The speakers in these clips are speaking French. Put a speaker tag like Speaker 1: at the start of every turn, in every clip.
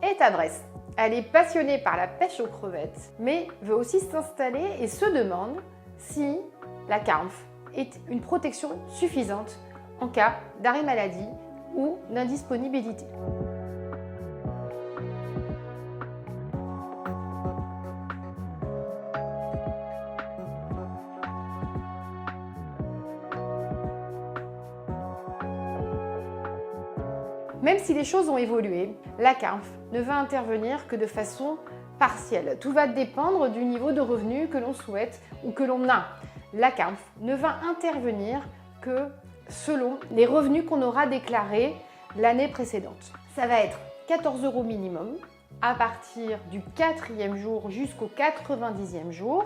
Speaker 1: est à Brest. Elle est passionnée par la pêche aux crevettes, mais veut aussi s'installer et se demande si la CARMF est une protection suffisante en cas d'arrêt maladie ou d'indisponibilité. Même si les choses ont évolué, la CARMF ne va intervenir que de façon partielle. Tout va dépendre du niveau de revenu que l'on souhaite ou que l'on a. La CARMF ne va intervenir que selon les revenus qu'on aura déclarés l'année précédente. Ça va être 14 € minimum à partir du 4e jour jusqu'au 90e jour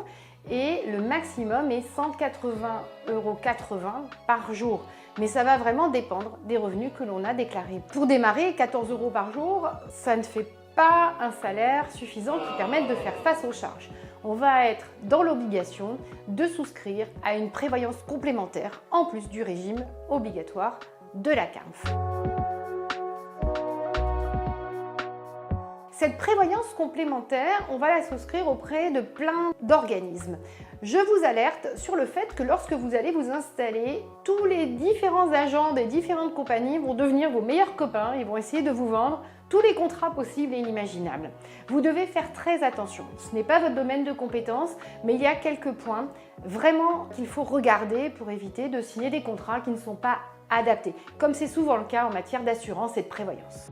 Speaker 1: et le maximum est 180,80 € par jour. Mais ça va vraiment dépendre des revenus que l'on a déclarés. Pour démarrer, 14 € par jour, ça ne fait pas un salaire suffisant qui permette de faire face aux charges. On va être dans l'obligation de souscrire à une prévoyance complémentaire en plus du régime obligatoire de la CARMF. Cette prévoyance complémentaire, on va la souscrire auprès de plein d'organismes. Je vous alerte sur le fait que lorsque vous allez vous installer, tous les différents agents des différentes compagnies vont devenir vos meilleurs copains et vont essayer de vous vendre tous les contrats possibles et inimaginables. Vous devez faire très attention. Ce n'est pas votre domaine de compétence, mais il y a quelques points vraiment qu'il faut regarder pour éviter de signer des contrats qui ne sont pas adaptés, comme c'est souvent le cas en matière d'assurance et de prévoyance.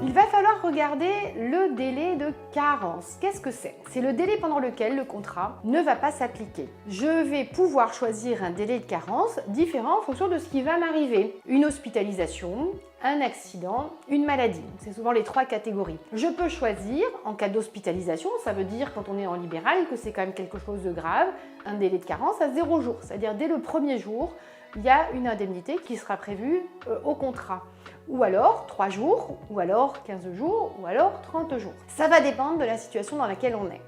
Speaker 1: Il va falloir regarder le délai de carence. Qu'est-ce que c'est? C'est le délai pendant lequel le contrat ne va pas s'appliquer. Je vais pouvoir choisir un délai de carence différent en fonction de ce qui va m'arriver. Une hospitalisation, un accident, une maladie. C'est souvent les 3 catégories. Je peux choisir, en cas d'hospitalisation, ça veut dire quand on est en libéral que c'est quand même quelque chose de grave, un délai de carence à 0 jours. C'est-à-dire dès le premier jour, il y a une indemnité qui sera prévue au contrat. Ou alors 3 jours, ou alors 15 jours, ou alors 30 jours. Ça va dépendre de la situation dans laquelle on est.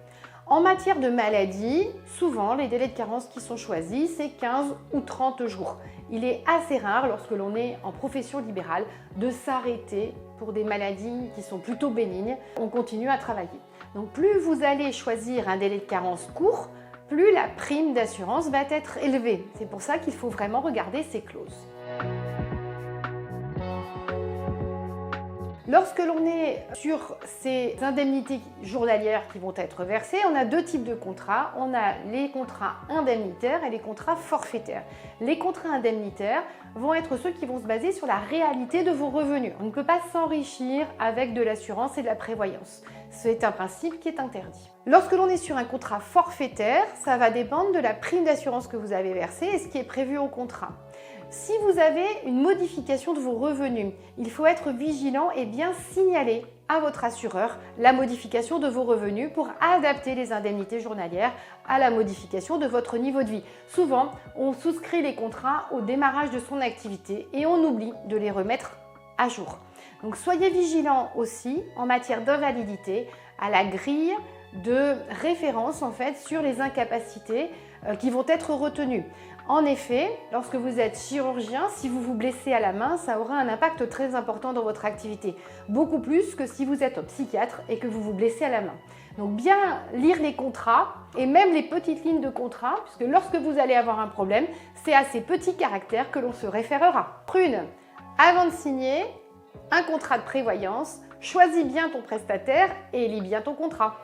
Speaker 1: En matière de maladie, souvent les délais de carence qui sont choisis, c'est 15 ou 30 jours. Il est assez rare, lorsque l'on est en profession libérale, de s'arrêter pour des maladies qui sont plutôt bénignes. On continue à travailler. Donc plus vous allez choisir un délai de carence court, plus la prime d'assurance va être élevée. C'est pour ça qu'il faut vraiment regarder ces clauses. Lorsque l'on est sur ces indemnités journalières qui vont être versées, on a 2 types de contrats. On a les contrats indemnitaires et les contrats forfaitaires. Les contrats indemnitaires vont être ceux qui vont se baser sur la réalité de vos revenus. On ne peut pas s'enrichir avec de l'assurance et de la prévoyance. C'est un principe qui est interdit. Lorsque l'on est sur un contrat forfaitaire, ça va dépendre de la prime d'assurance que vous avez versée et ce qui est prévu au contrat. Si vous avez une modification de vos revenus, il faut être vigilant et bien signaler à votre assureur la modification de vos revenus pour adapter les indemnités journalières à la modification de votre niveau de vie. Souvent, on souscrit les contrats au démarrage de son activité et on oublie de les remettre à jour. Donc soyez vigilants aussi en matière d'invalidité à la grille de référence sur les incapacités qui vont être retenues. En effet, lorsque vous êtes chirurgien, si vous vous blessez à la main, ça aura un impact très important dans votre activité. Beaucoup plus que si vous êtes psychiatre et que vous vous blessez à la main. Donc bien lire les contrats et même les petites lignes de contrat, puisque lorsque vous allez avoir un problème, c'est à ces petits caractères que l'on se référera. Prune, avant de signer un contrat de prévoyance, choisis bien ton prestataire et lis bien ton contrat.